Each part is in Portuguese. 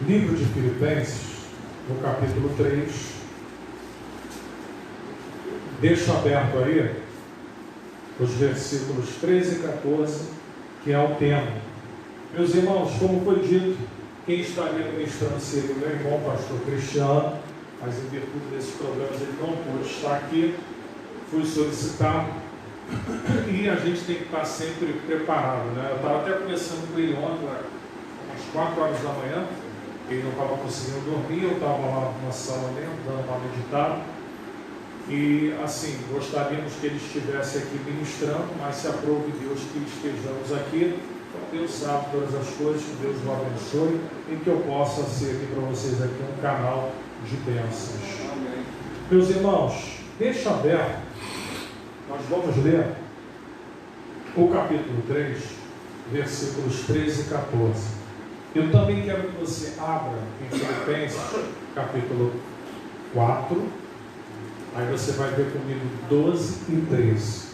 Livro de Filipenses, no capítulo 3. Deixo aberto aí os versículos 13 e 14, que é o tema. Meus irmãos, como foi dito, quem estaria ministrando seria o meu irmão, pastor Cristiano, mas em virtude desses problemas ele não pôde estar aqui. Fui solicitado e a gente tem que estar sempre preparado, né? Eu estava até conversando com ele ontem, às 4 horas da manhã, ele não estava conseguindo dormir, eu estava lá na sala lendo, dando uma meditada, e assim, gostaríamos que ele estivesse aqui ministrando, mas se aprove Deus que estejamos aqui. Então Deus sabe todas as coisas, que Deus o abençoe e que eu possa ser aqui para vocês aqui um canal de bênçãos. Amém. Meus irmãos, deixa aberto, nós vamos ler o capítulo 3, versículos 13 e 14. Eu também quero que você abra em Filipenses, capítulo 4, aí você vai ver comigo 12 e 13.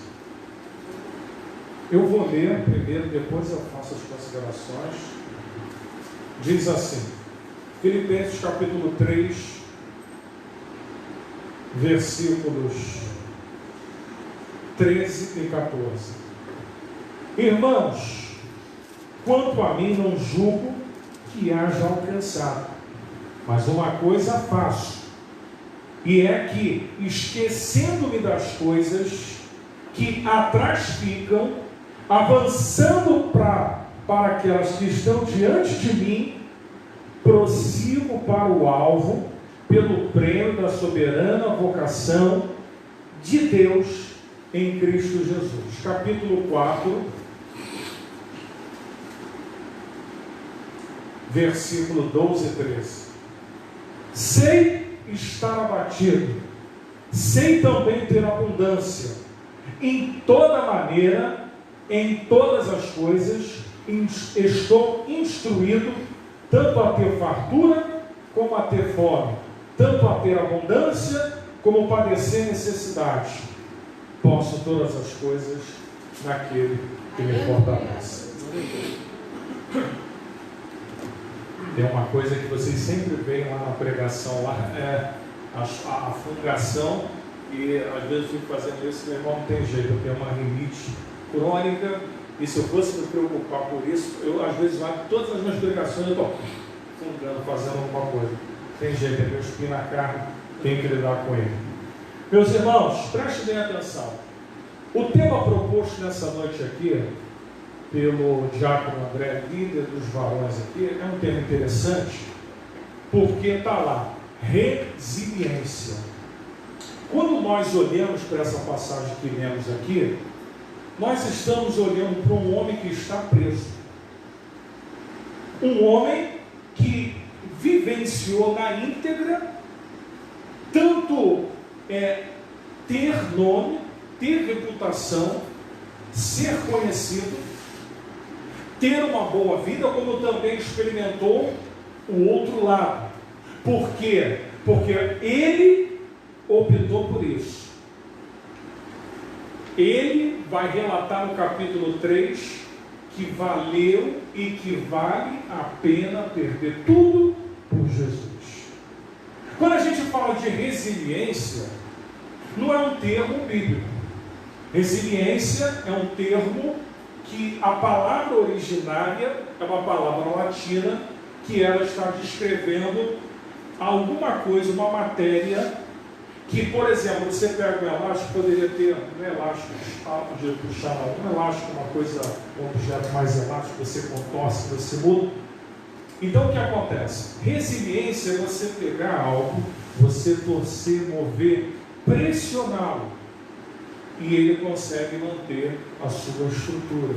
Eu vou ler primeiro, depois eu faço as considerações. Diz assim, Filipenses capítulo 3, versículos 13 e 14. Irmãos, quanto a mim não julgo que haja alcançado, mas uma coisa faço, e é que, esquecendo-me das coisas que atrás ficam, avançando para aquelas que estão diante de mim, prossigo para o alvo, pelo prêmio da soberana vocação de Deus em Cristo Jesus. Capítulo 4, versículo 12 e 13. Sei estar abatido, sei também ter abundância, em toda maneira, em todas as coisas, estou instruído, tanto a ter fartura, como a ter fome, tanto a ter abundância, como padecer necessidade. Posso todas as coisas naquele que me fortalece. Tem uma coisa que vocês sempre veem lá na pregação, lá é a fungação, e às vezes eu fico fazendo isso, meu irmão, não tem jeito, eu tenho uma rinite crônica, e se eu fosse me preocupar por isso, eu às vezes lá, todas as minhas pregações, eu estou fungando, fazendo alguma coisa. Tem jeito, é meu espinho na carne, tenho que lidar com ele. Meus irmãos, prestem bem atenção. O tema proposto nessa noite aqui, pelo diácono André, líder dos varões aqui, é um tema interessante, porque está lá, resiliência. Quando nós olhamos para essa passagem que lemos aqui, nós estamos olhando para um homem que está preso. Um homem que vivenciou na íntegra, tanto ter nome, ter reputação, ser conhecido, ter uma boa vida, como também experimentou o outro lado. Por quê? Porque ele optou por isso. Ele vai relatar no capítulo 3 que valeu e que vale a pena perder tudo por Jesus. Quando a gente fala de resiliência, não é um termo bíblico. Resiliência é um termo que a palavra originária é uma palavra latina que ela está descrevendo alguma coisa, uma matéria que, por exemplo, você pega um elástico, poderia ter um elástico, podia puxar um elástico, uma coisa, um objeto mais elástico, você contorce, você muda. Então o que acontece? Resiliência é você pegar algo, você torcer, mover, pressioná-lo, e ele consegue manter a sua estrutura.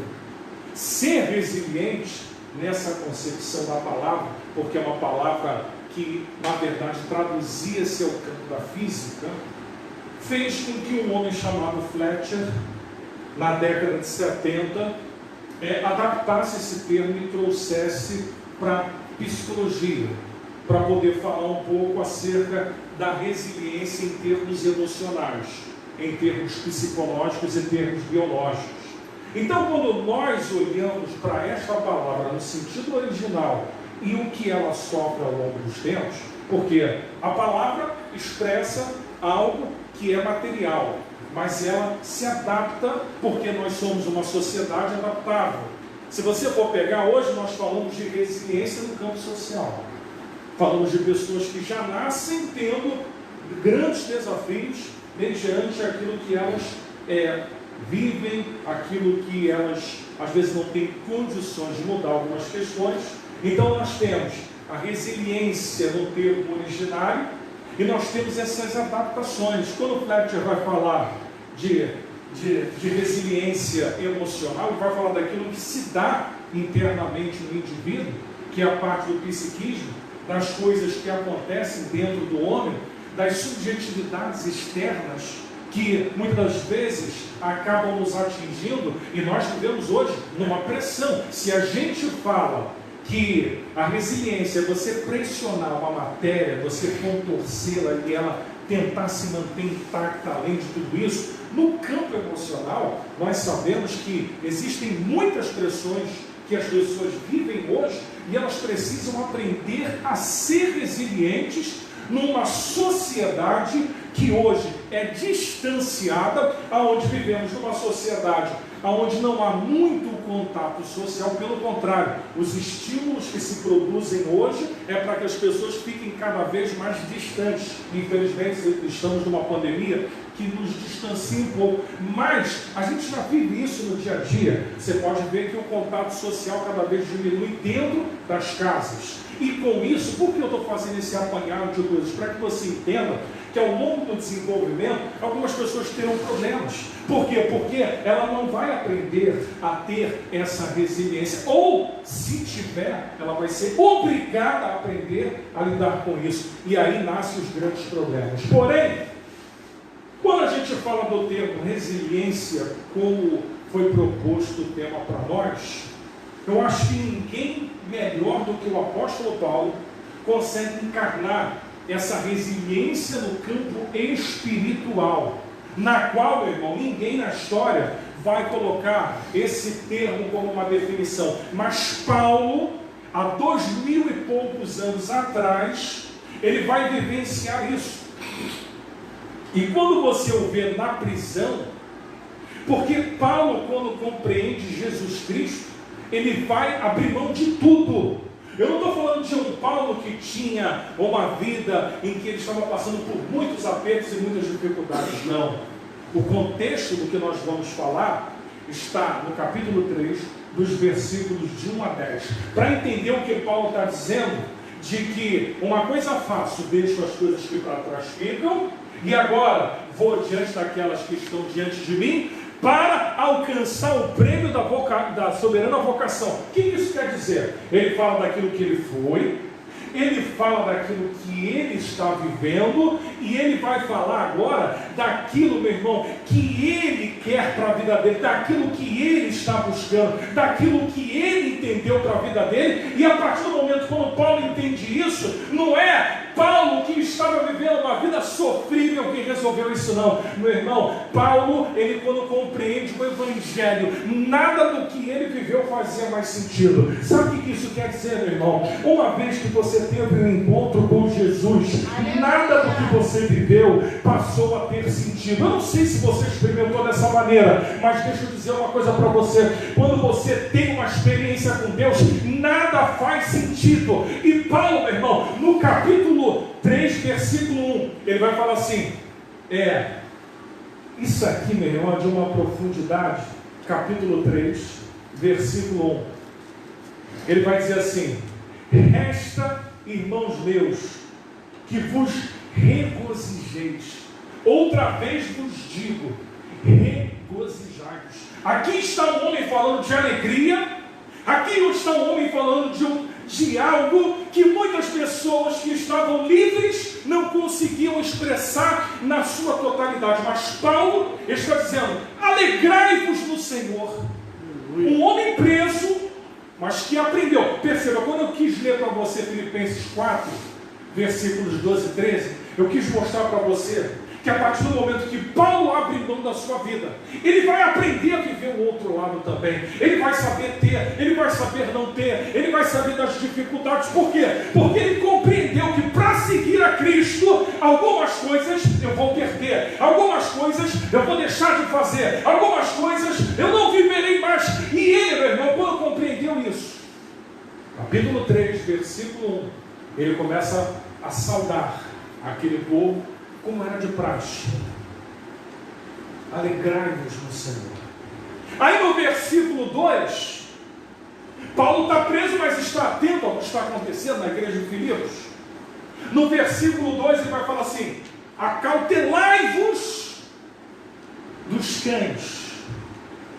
Ser resiliente, nessa concepção da palavra, porque é uma palavra que, na verdade, traduzia-se ao campo da física, fez com que um homem chamado Fletcher, na década de 70, adaptasse esse termo e trouxesse para a psicologia, para poder falar um pouco acerca da resiliência em termos emocionais, em termos psicológicos e termos biológicos. Então, quando nós olhamos para esta palavra no sentido original, e o que ela sofre ao longo dos tempos, porque a palavra expressa algo que é material, mas ela se adapta porque nós somos uma sociedade adaptável. Se você for pegar hoje, nós falamos de resiliência no campo social. Falamos de pessoas que já nascem tendo grandes desafios mediante aquilo que elas vivem, aquilo que elas às vezes não têm condições de mudar algumas questões. Então nós temos a resiliência no termo originário e nós temos essas adaptações. Quando o Fletcher vai falar de resiliência emocional, ele vai falar daquilo que se dá internamente no indivíduo, que é a parte do psiquismo, das coisas que acontecem dentro do homem, das subjetividades externas que muitas vezes acabam nos atingindo, e nós vivemos hoje numa pressão. Se a gente fala que a resiliência é você pressionar uma matéria, você contorcê-la e ela tentar se manter intacta além de tudo isso, no campo emocional, nós sabemos que existem muitas pressões que as pessoas vivem hoje e elas precisam aprender a ser resilientes numa sociedade que hoje é distanciada, aonde vivemos numa sociedade onde não há muito contato social. Pelo contrário, os estímulos que se produzem hoje é para que as pessoas fiquem cada vez mais distantes. Infelizmente, estamos numa pandemia que nos distancia um pouco, mas a gente já vive isso no dia a dia. Você pode ver que o contato social cada vez diminui dentro das casas. E com isso, por que eu estou fazendo esse apanhado de coisas? Para que você entenda que ao longo do desenvolvimento, algumas pessoas terão problemas. Por quê? Porque ela não vai aprender a ter essa resiliência. Ou, se tiver, ela vai ser obrigada a aprender a lidar com isso. E aí nascem os grandes problemas. Porém, quando a gente fala do termo resiliência, como foi proposto o tema para nós, eu acho que ninguém melhor do que o apóstolo Paulo consegue encarnar essa resiliência no campo espiritual, na qual, meu irmão, ninguém na história vai colocar esse termo como uma definição. Mas Paulo, há 2000 e poucos anos atrás, ele vai vivenciar isso. E quando você o vê na prisão, porque Paulo, quando compreende Jesus Cristo, ele vai abrir mão de tudo. Eu não estou falando de um Paulo que tinha uma vida em que ele estava passando por muitos apertos e muitas dificuldades. Não. O contexto do que nós vamos falar está no capítulo 3, dos versículos de 1 a 10. Para entender o que Paulo está dizendo, de que uma coisa faço, deixo as coisas que para trás ficam, e agora vou diante daquelas que estão diante de mim, para alcançar o prêmio da soberana vocação. O que isso quer dizer? Ele fala daquilo que ele foi, ele fala daquilo que ele está vivendo, e ele vai falar agora daquilo, meu irmão, que ele quer para a vida dele, daquilo que ele está buscando, daquilo que ele entendeu para a vida dele. E a partir do momento quando Paulo entende isso, não é Paulo que estava vivendo uma vida sofrível que resolveu isso, não. Meu irmão, Paulo, ele quando compreende o Evangelho, nada do que ele viveu fazia mais sentido. Sabe o que isso quer dizer, meu irmão? Uma vez que você teve um encontro com Jesus, nada do que você viveu passou a ter sentido. Eu não sei se você experimentou dessa maneira, mas deixa eu dizer uma coisa para você. Quando você tem uma experiência com Deus, nada faz sentido. E Paulo, meu irmão, no capítulo 3, versículo 1, ele vai falar assim, isso aqui, meu irmão, é de uma profundidade. Capítulo 3, versículo 1, ele vai dizer assim: resta, irmãos meus, que vos regozijeis. Outra vez vos digo, regozijai-vos. Aqui está um homem falando de alegria, aqui está um homem falando de algo que muitas pessoas que estavam livres não conseguiam expressar na sua totalidade. Mas Paulo está dizendo: alegrai-vos no Senhor. Um homem preso, mas que aprendeu. Perceba, quando eu quis ler para você Filipenses 4, versículos 12 e 13, eu quis mostrar para você que a partir do momento que Paulo abre mão da sua vida, ele vai aprender a viver o outro lado também. Ele vai saber ter, ele vai saber não ter, ele vai saber das dificuldades. Por quê? Porque ele compreendeu que para seguir a Cristo, algumas coisas eu vou perder, algumas coisas eu vou deixar de fazer, algumas coisas eu não viverei mais. E ele, meu irmão, quando compreendeu isso, capítulo 3, versículo 1, ele começa a saudar aquele povo como era de praxe. Alegrai-vos no Senhor. Aí no versículo 2, Paulo está preso, mas está atento ao que está acontecendo na igreja de Filipos. No versículo 2 ele vai falar assim: acautelai-vos dos cães,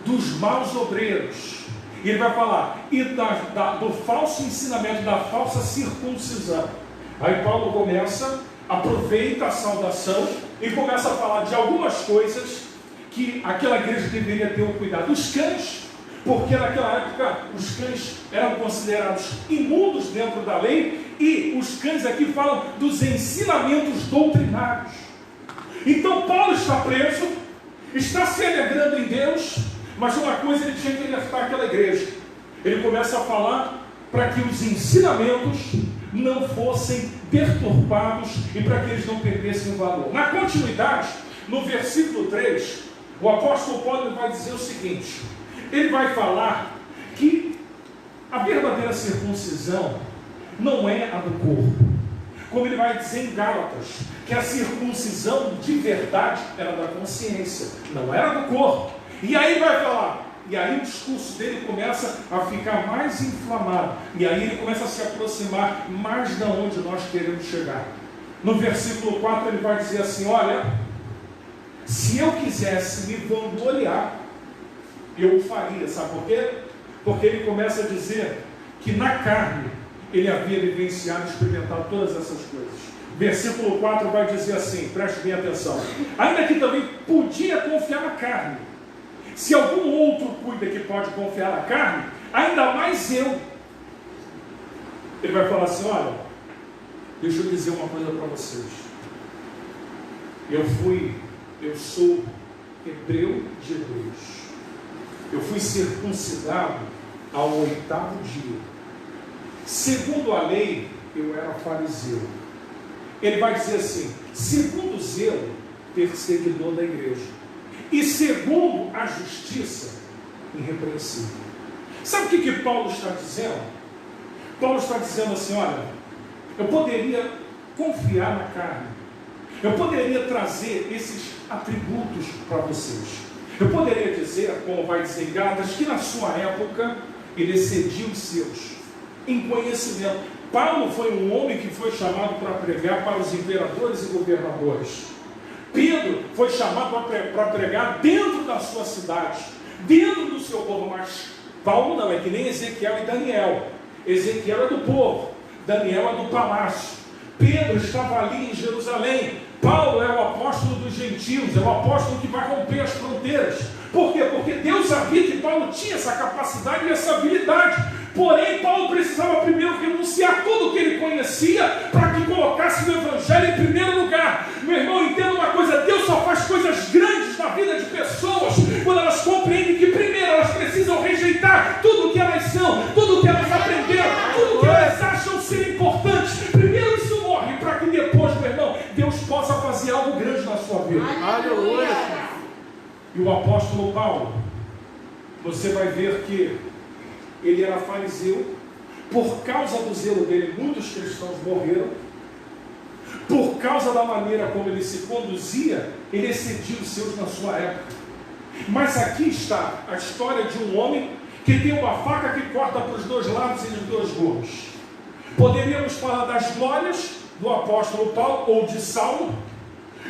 dos maus obreiros. E ele vai falar e do falso ensinamento, da falsa circuncisão. Aí Paulo aproveita a saudação e começa a falar de algumas coisas que aquela igreja deveria ter o cuidado. Dos cães, porque naquela época os cães eram considerados imundos dentro da lei, e os cães aqui falam dos ensinamentos doutrinários. Então Paulo está preso, está se alegrando em Deus, mas uma coisa ele tinha que alertar aquela igreja. Ele começa a falar para que os ensinamentos não fossem perturbados e para que eles não perdessem o valor. Na continuidade, no versículo 3, o apóstolo Paulo vai dizer o seguinte: ele vai falar que a verdadeira circuncisão não é a do corpo, como ele vai dizer em Gálatas, que a circuncisão de verdade era da consciência, não era do corpo. E aí vai falar, e aí o discurso dele começa a ficar mais inflamado, e aí ele começa a se aproximar mais de onde nós queremos chegar. No versículo 4 ele vai dizer assim: olha, se eu quisesse me vangloriar, eu o faria. Sabe por quê? Porque ele começa a dizer que na carne ele havia vivenciado e experimentado todas essas coisas. Versículo 4 vai dizer assim, preste bem atenção: ainda que também podia confiar na carne, se algum outro cuida que pode confiar na carne, ainda mais eu. Ele vai falar assim: olha, deixa eu dizer uma coisa para vocês. Eu sou hebreu de hebreus. Eu fui circuncidado ao 8º dia. Segundo a lei, eu era fariseu. Ele vai dizer assim: segundo o zelo, perseguidor da igreja. E segundo a justiça, irrepreensível. Sabe o que Paulo está dizendo? Paulo está dizendo assim: olha, eu poderia confiar na carne, eu poderia trazer esses atributos para vocês. Eu poderia dizer, como vai dizer em Gálatas, que na sua época ele excedia os seus em conhecimento. Paulo foi um homem que foi chamado para pregar para os imperadores e governadores. Pedro foi chamado para pregar dentro da sua cidade, dentro do seu povo. Mas Paulo não, é que nem Ezequiel e Daniel. Ezequiel é do povo, Daniel é do palácio. Pedro estava ali em Jerusalém. Paulo é o apóstolo dos gentios, é o apóstolo que vai romper as fronteiras. Por quê? Porque Deus sabia que Paulo tinha essa capacidade e essa habilidade. Porém, Paulo precisava primeiro renunciar tudo o que ele conhecia para que colocasse o evangelho em primeiro lugar. Meu irmão, entenda uma coisa: Deus só faz coisas grandes na vida de pessoas quando elas compreendem que primeiro elas precisam rejeitar tudo o que elas são, tudo o que elas aprenderam, tudo o que elas acham ser importantes. Primeiro isso morre para que depois, meu irmão, Deus possa fazer algo grande na sua vida. Aleluia! E o apóstolo Paulo, você vai ver que ele era fariseu. Por causa do zelo dele, muitos cristãos morreram. Por causa da maneira como ele se conduzia, ele excedia os seus na sua época. Mas aqui está a história de um homem que tem uma faca que corta para os dois lados e os dois gumes. Poderíamos falar das glórias do apóstolo Paulo ou de Saulo,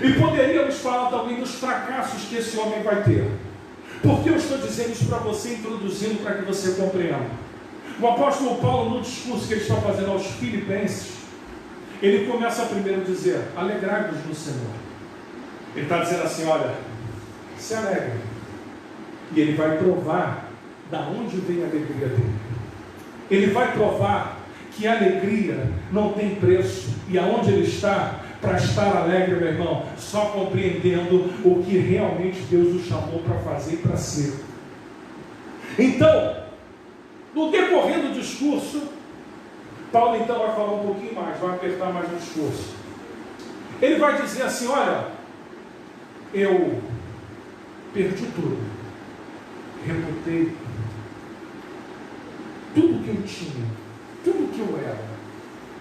e poderíamos falar também dos fracassos que esse homem vai ter. Por que eu estou dizendo isso para você, introduzindo para que você compreenda? O apóstolo Paulo, no discurso que ele está fazendo aos filipenses, ele começa primeiro a dizer: alegrai-vos no Senhor. Ele está dizendo assim: olha, se alegre. E ele vai provar da onde vem a alegria dele. Ele vai provar que a alegria não tem preço, e aonde ele está, para estar alegre, meu irmão, só compreendendo o que realmente Deus o chamou para fazer e para ser. Então, no decorrer do discurso, Paulo então vai falar um pouquinho mais, vai apertar mais o discurso. Ele vai dizer assim: olha, eu perdi tudo, reputei tudo que eu tinha, tudo que eu era.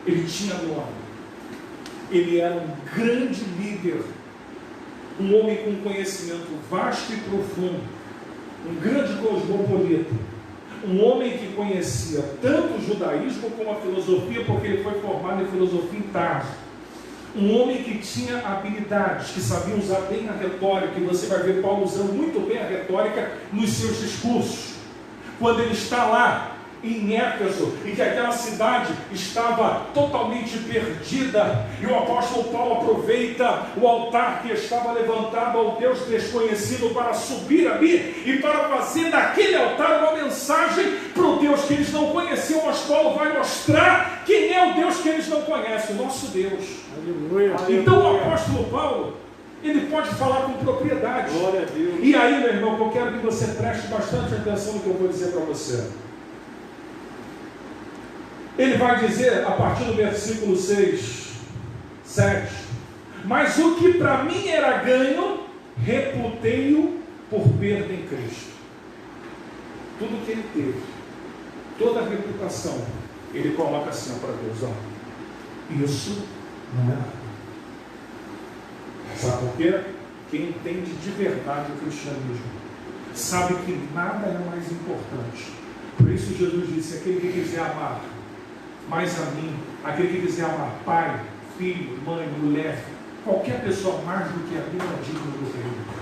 Ele tinha nome, ele era um grande líder, um homem com conhecimento vasto e profundo, um grande cosmopolita, um homem que conhecia tanto o judaísmo como a filosofia, porque ele foi formado em filosofia em Tarso. Um homem que tinha habilidades, que sabia usar bem a retórica, e você vai ver Paulo usando muito bem a retórica nos seus discursos. Quando ele está lá em Éfeso, e que aquela cidade estava totalmente perdida, e o apóstolo Paulo aproveita o altar que estava levantado ao Deus desconhecido para subir ali e para fazer daquele altar uma mensagem para o Deus que eles não conheciam, mas Paulo vai mostrar quem é o Deus que eles não conhecem, o nosso Deus. Aleluia. Então o apóstolo Paulo, ele pode falar com propriedade. Glória a Deus. E aí, meu irmão, eu quero que você preste bastante atenção no que eu vou dizer para você. Ele vai dizer, a partir do versículo 6, 7, mas o que para mim era ganho, reputei-o por perda em Cristo. Tudo que ele teve, toda a reputação, ele coloca assim para Deus: ó, isso não é nada. Sabe por quê? Quem entende de verdade o cristianismo sabe que nada é mais importante. Por isso Jesus disse: aquele que quiser amar mais a mim, aquele que quiser amar pai, filho, mãe, mulher, qualquer pessoa mais do que a mim é digno do reino.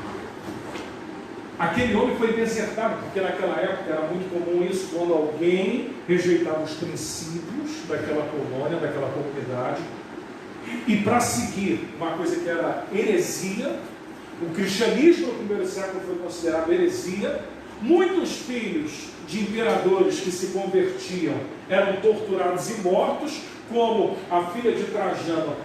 Aquele homem foi desertado, porque naquela época era muito comum isso, quando alguém rejeitava os princípios daquela colônia, daquela comunidade, e para seguir uma coisa que era heresia. O cristianismo no primeiro século foi considerado heresia. Muitos filhos de imperadores que se convertiam eram torturados e mortos, como a filha de Trajano,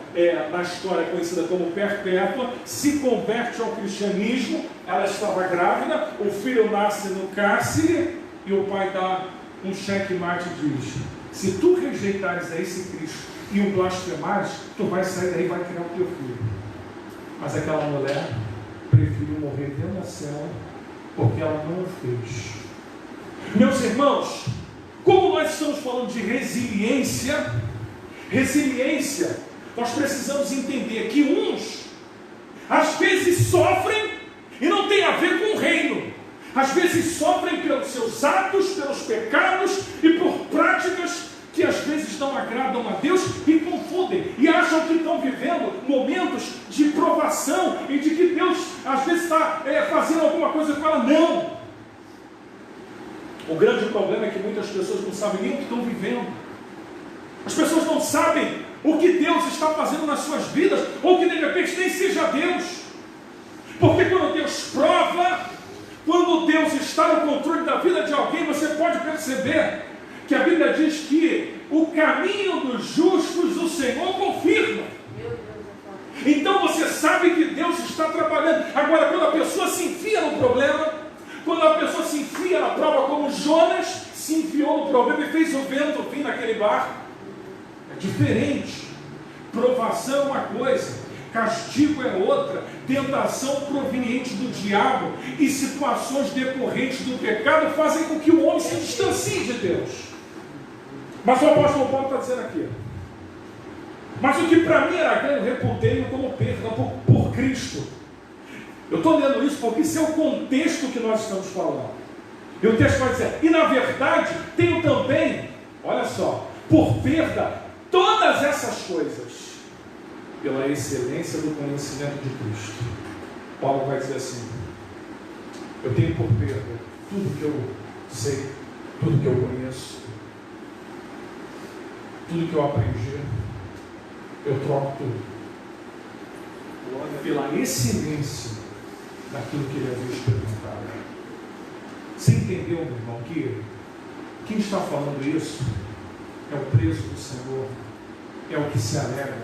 na história conhecida como Perpétua, se converte ao cristianismo. Ela estava grávida, o filho nasce no cárcere e o pai dá um checkmate e diz: se tu rejeitares a esse Cristo e o blasfemares, tu vai sair daí e vai criar o teu filho. Mas aquela mulher preferiu morrer dentro da cela, porque ela não o fez. Meus irmãos, como nós estamos falando de resiliência, nós precisamos entender que uns, às vezes sofrem, e não tem a ver com o reino, às vezes sofrem pelos seus atos, pelos pecados e por práticas que às vezes não agradam a Deus e confundem, e acham que estão vivendo momentos de provação e de que Deus às vezes está fazendo alguma coisa com ela. Não! O grande problema é que muitas pessoas não sabem nem o que estão vivendo. As pessoas não sabem o que Deus está fazendo nas suas vidas, ou que de repente nem seja Deus. Porque quando Deus prova, quando Deus está no controle da vida de alguém, você pode perceber que a Bíblia diz que o caminho dos justos o Senhor confirma. Então você sabe que Deus está trabalhando. Agora, quando a pessoa se enfia no problema, quando a pessoa se enfia na prova, como Jonas se enfiou no problema e fez o vento vir naquele barco, é diferente. Provação é uma coisa, castigo é outra, tentação proveniente do diabo e situações decorrentes do pecado fazem com que o homem se distancie de Deus. Mas o apóstolo Paulo está dizendo aqui: mas o que para mim era ganho, reputei-o como perda por Cristo. Eu estou lendo isso porque esse é o contexto que nós estamos falando. E o texto vai dizer: e na verdade tenho também, olha só, por perda todas essas coisas, pela excelência do conhecimento de Cristo. Paulo vai dizer assim: eu tenho por perda tudo que eu sei, tudo que eu conheço, tudo que eu aprendi, eu troco tudo pela excelência daquilo que ele havia experimentado. Você entendeu, meu irmão, que quem está falando isso é o preso do Senhor, é o que se alegra,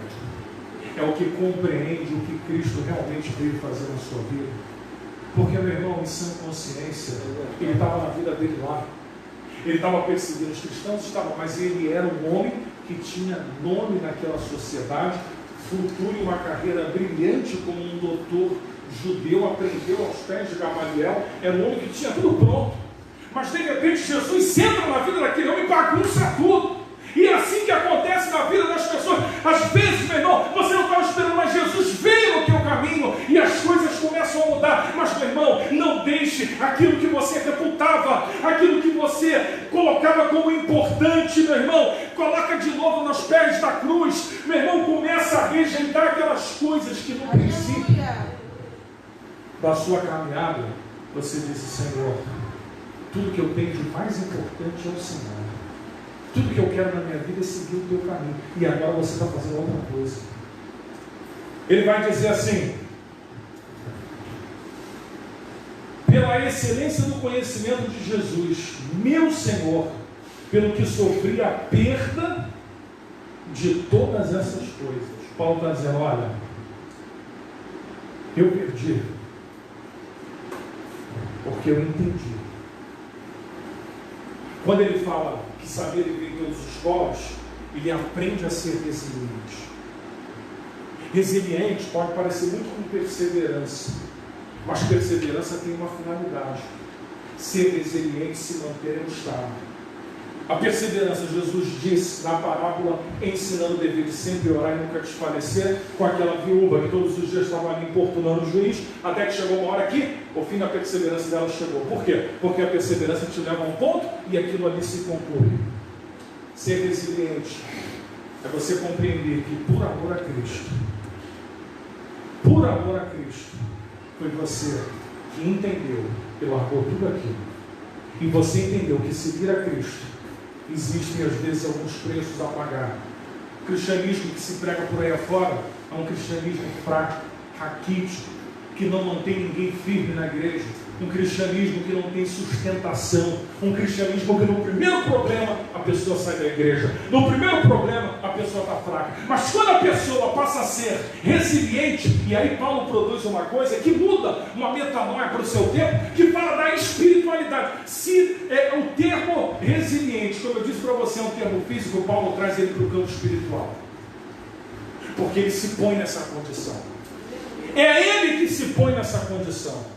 é o que compreende o que Cristo realmente veio fazer na sua vida. Porque, meu irmão, em sã consciência, ele estava na vida dele lá. Ele estava perseguindo os cristãos, mas ele era um homem que tinha nome naquela sociedade, futuro e uma carreira brilhante como um doutor judeu, aprendeu aos pés de Gamaliel, era um homem que tinha tudo pronto. Mas de repente Jesus entra na vida daquele homem e bagunça tudo. E é assim que acontece na vida das pessoas. Às vezes, meu irmão, você não estava esperando, mas Jesus veio no teu caminho e as coisas começam a mudar. Mas, meu irmão, não deixe aquilo que você reputava, aquilo que você colocava como importante, meu irmão, coloca de novo nos pés da cruz. Meu irmão, começa a rejeitar aquelas coisas que no princípio da sua caminhada, você disse: Senhor, tudo que eu tenho de mais importante é o Senhor. Tudo que eu quero na minha vida é seguir o teu caminho. E agora você está fazendo outra coisa. Ele vai dizer assim: pela excelência do conhecimento de Jesus, meu Senhor, pelo que sofri a perda de todas essas coisas. Paulo está dizendo: olha, eu perdi, porque eu entendi. Quando ele fala que saber viver em todos os povos, ele aprende a ser resiliente. Resiliente pode parecer muito com perseverança, mas perseverança tem uma finalidade: ser resiliente, se manter em estado. A perseverança, Jesus disse na parábola, ensinando o dever de sempre orar e nunca desfalecer, com aquela viúva que todos os dias estava ali importunando o juiz, até que chegou uma hora que o fim da perseverança dela chegou. Por quê? Porque a perseverança te leva a um ponto e aquilo ali se conclui. Ser resiliente é você compreender que por amor a Cristo, foi você que entendeu e largou tudo aquilo. E você entendeu que seguir a Cristo existem às vezes alguns preços a pagar. O cristianismo que se prega por aí afora é um cristianismo fraco, raquítico, que não mantém ninguém firme na igreja. Um cristianismo que não tem sustentação. Um cristianismo que no primeiro problema a pessoa sai da igreja. No primeiro problema a pessoa está fraca. Mas quando a pessoa passa a ser resiliente, e aí Paulo produz uma coisa que muda, uma metanoia para o seu tempo, que fala da espiritualidade. Se o termo resiliente, como eu disse para você, é um termo físico, Paulo traz ele para o campo espiritual. Porque ele se põe nessa condição. É ele que se põe nessa condição.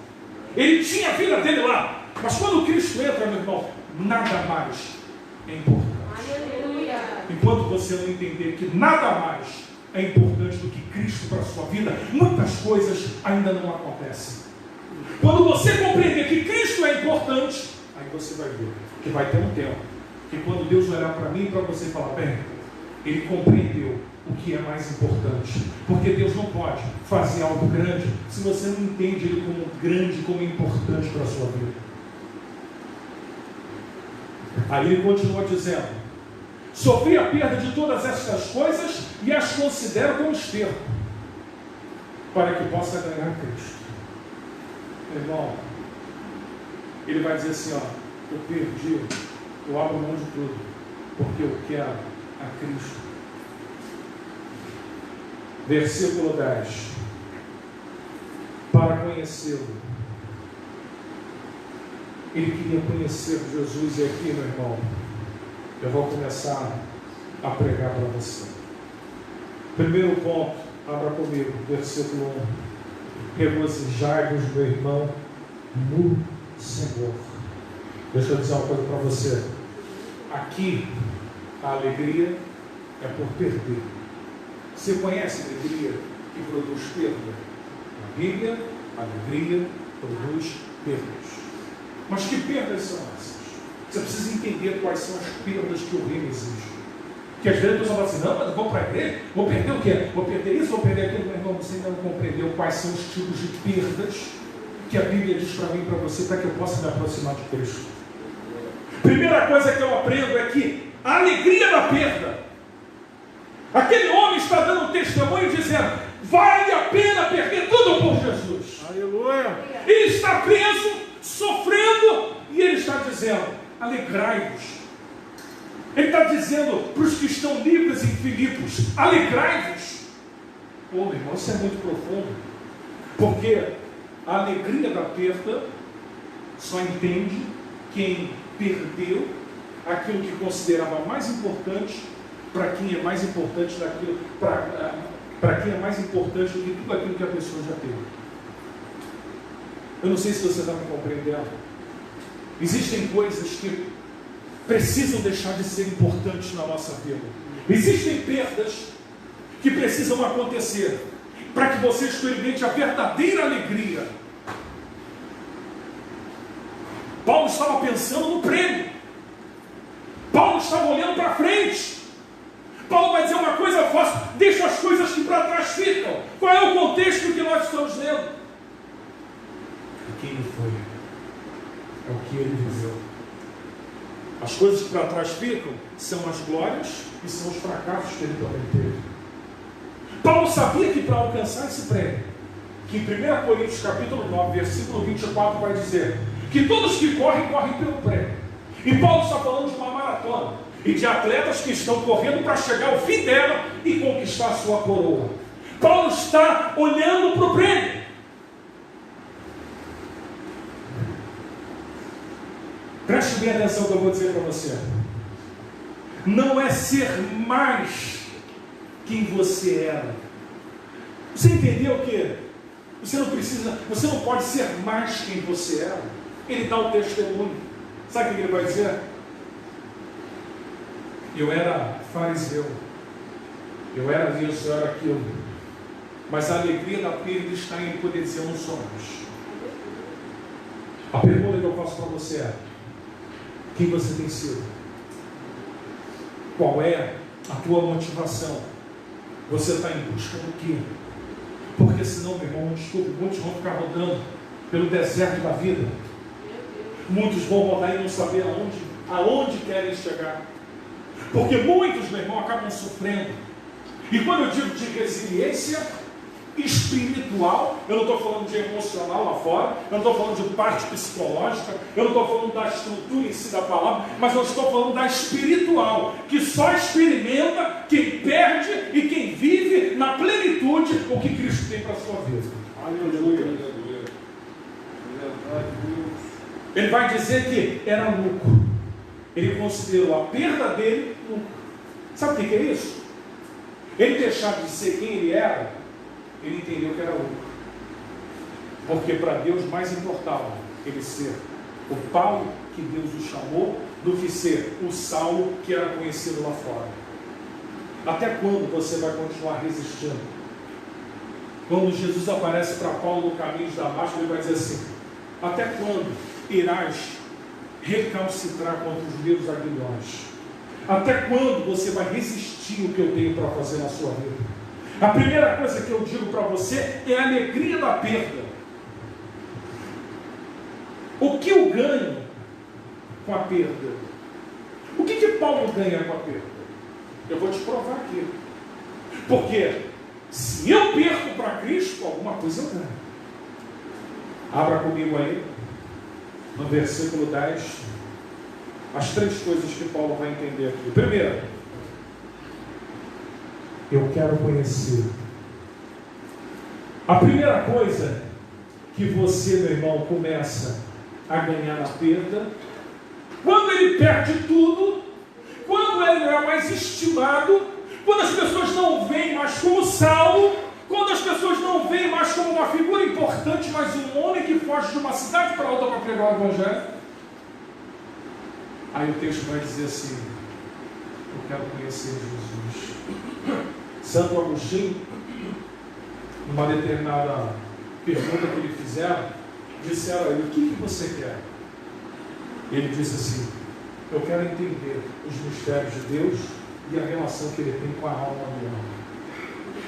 Ele tinha a vida dele lá, mas quando Cristo entra, meu irmão, nada mais é importante. Aleluia. Enquanto você não entender que nada mais é importante do que Cristo para a sua vida, muitas coisas ainda não acontecem. Quando você compreender que Cristo é importante, aí você vai ver que vai ter um tempo que quando Deus olhar para mim e para você falar: bem, ele compreendeu o que é mais importante. Porque Deus não pode fazer algo grande se você não entende ele como grande, como importante para a sua vida. Aí ele continua dizendo: sofri a perda de todas estas coisas e as considero como esterco, para que possa ganhar Cristo. Irmão, ele vai dizer assim: ó, eu perdi, eu abro mão de tudo, porque eu quero a Cristo. Versículo 10. Para conhecê-lo. Ele queria conhecer Jesus, e aqui, meu irmão, eu vou começar a pregar para você. Primeiro ponto, abra comigo, versículo 1. Regozijai-vos, meu irmão, no Senhor. Deixa eu dizer uma coisa para você. Aqui, a alegria é por perder. Você conhece a alegria que produz perda? Na Bíblia, a alegria produz perdas. Mas que perdas são essas? Você precisa entender quais são as perdas que o reino exige. Que às vezes a pessoa fala assim: não, mas eu vou para a igreja, vou perder o quê? Vou perder isso, vou perder aquilo. Meu irmão, você ainda não compreendeu quais são os tipos de perdas que a Bíblia diz para mim e para você, para que eu possa me aproximar de Cristo. Primeira coisa que eu aprendo é que a alegria da perda, aquele homem está dando um testemunho dizendo: vale a pena perder tudo por Jesus. Aleluia. Ele está preso, sofrendo, e ele está dizendo: alegrai-vos. Ele está dizendo para os que estão livres em Filipos: alegrai-vos. Pô, meu irmão, isso é muito profundo. Porque a alegria da perda só entende quem perdeu aquilo que considerava mais importante para quem é mais importante daquilo, para quem é mais importante do que tudo aquilo que a pessoa já teve. Eu não sei se você está me compreendendo. Existem coisas que precisam deixar de ser importantes na nossa vida. Existem perdas que precisam acontecer para que você experimente a verdadeira alegria. Paulo estava pensando no prêmio. Paulo estava olhando para frente. Paulo vai dizer uma coisa fácil: deixa as coisas que para trás ficam. Qual é o contexto que nós estamos lendo? O que ele foi, é o que ele viveu. As coisas que para trás ficam são as glórias e são os fracassos que ele também teve. Paulo sabia que para alcançar esse prêmio, que em 1 Coríntios capítulo 9, versículo 24 vai dizer que todos que correm, correm pelo prêmio. E Paulo está falando de uma maratona e de atletas que estão correndo para chegar ao fim dela e conquistar a sua coroa. Paulo está olhando para o prêmio. Preste bem atenção no que eu vou dizer para você. Não é ser mais quem você era. Você entendeu que você não pode ser mais quem você era? Ele dá o testemunho. Sabe o que ele vai dizer? Eu era fariseu, eu era isso, eu era aquilo, mas a alegria da perda está em poder dizer: eu não sou mais. A pergunta que eu faço para você é: quem você tem sido? Qual é a tua motivação? Você está em busca do quê? Porque senão, meu irmão, muitos vão ficar rodando pelo deserto da vida. Muitos vão rodar e não saber aonde querem chegar. Porque muitos, meu irmão, acabam sofrendo. E quando eu digo de resiliência espiritual, eu não estou falando de emocional lá fora, eu não estou falando de parte psicológica, eu não estou falando da estrutura em si da palavra, mas eu estou falando da espiritual, que só experimenta quem perde e quem vive na plenitude o que Cristo tem para a sua vida. Aleluia. Ele vai dizer que era lucro. Ele considerou a perda dele lucro. Sabe o que é isso? Ele deixar de ser quem ele era, ele entendeu que era lucro. Porque para Deus mais importava ele ser o Paulo que Deus o chamou do que ser o Saulo que era conhecido lá fora. Até quando você vai continuar resistindo? Quando Jesus aparece para Paulo no caminho de Damasco, ele vai dizer assim: até quando irás recalcitrar contra os meus aguilhões? Até quando você vai resistir o que eu tenho para fazer na sua vida? A primeira coisa que eu digo para você é a alegria da perda. O que eu ganho com a perda? O que Paulo ganha com a perda? Eu vou te provar aqui. Porque se eu perco para Cristo, alguma coisa eu ganho. Abra comigo aí, no versículo 10, as três coisas que Paulo vai entender aqui. Primeiro, eu quero conhecer. A primeira coisa que você, meu irmão, começa a ganhar na perda, quando ele perde tudo, quando ele não é mais estimado, quando as pessoas não veem mais como Saulo, quando as pessoas não veem mais como uma figura importante, mas um homem que foge de uma cidade para outra para pregar o Evangelho. Aí o texto vai dizer assim: eu quero conhecer Jesus. Santo Agostinho, numa determinada pergunta que lhe disseram a ele: o que você quer? Ele disse assim: eu quero entender os mistérios de Deus e a relação que ele tem com a alma do homem.